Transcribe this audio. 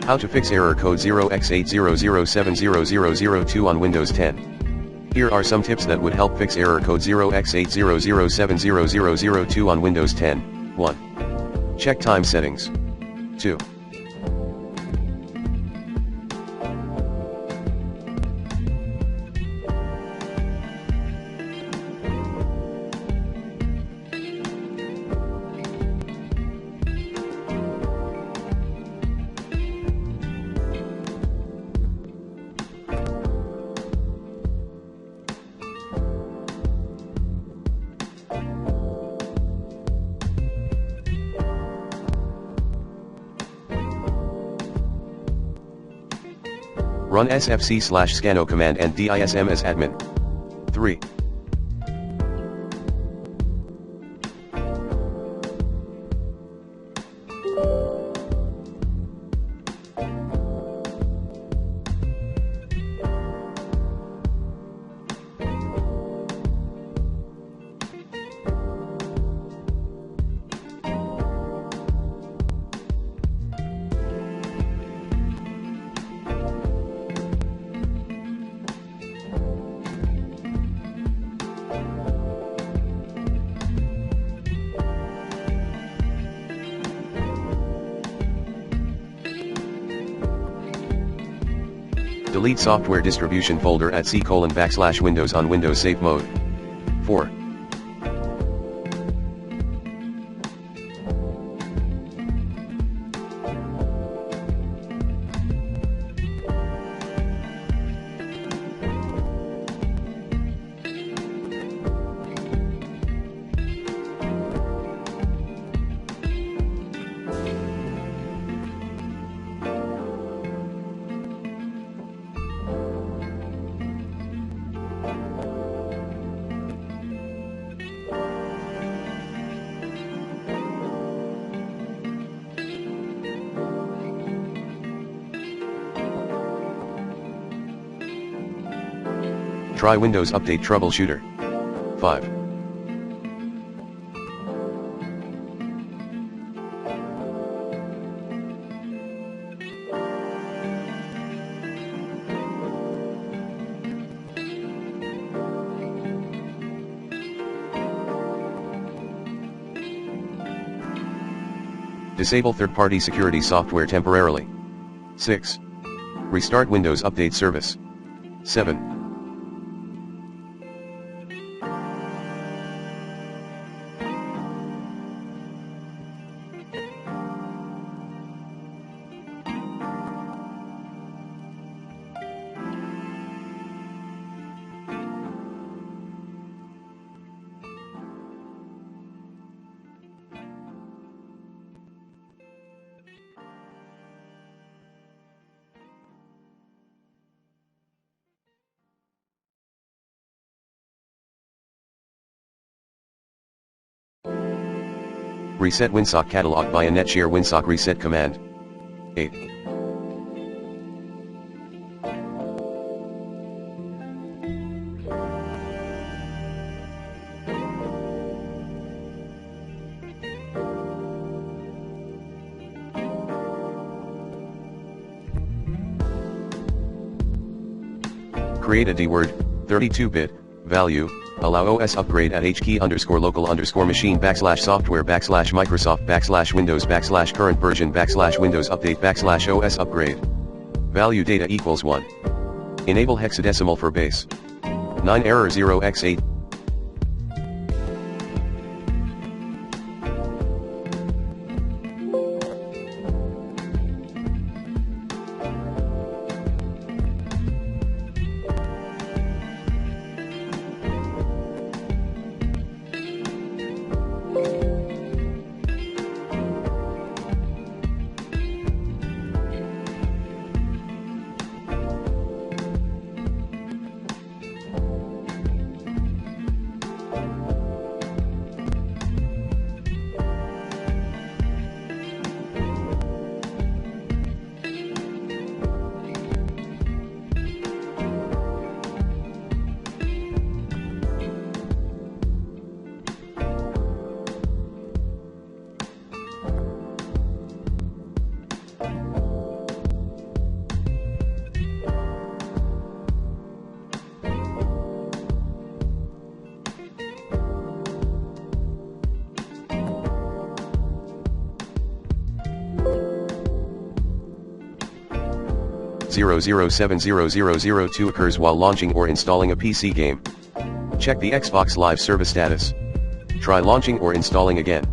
How to fix error code 0x80070002 on Windows 10. Here are some tips that would help fix error code 0x80070002 on Windows 10. 1. Check time settings. 2. Run sfc/scano command and dism as admin. 3. Delete software distribution folder at c:\Windows on Windows Safe Mode. 4. Try Windows Update Troubleshooter. 5. Disable third-party security software temporarily. 6. Restart Windows Update Service. 7. Reset WinSock catalog by a netshare WinSock reset command. 8. Create a DWORD, 32-bit, value, allow OS upgrade at hkey_local_machine /software/Microsoft/Windows/current version /Windows update /OS upgrade. Value data equals 1. Enable hexadecimal for base. 9 error 0x8. 0x80070002 occurs while launching or installing a PC game. Check the Xbox Live Service status. Try launching or installing again.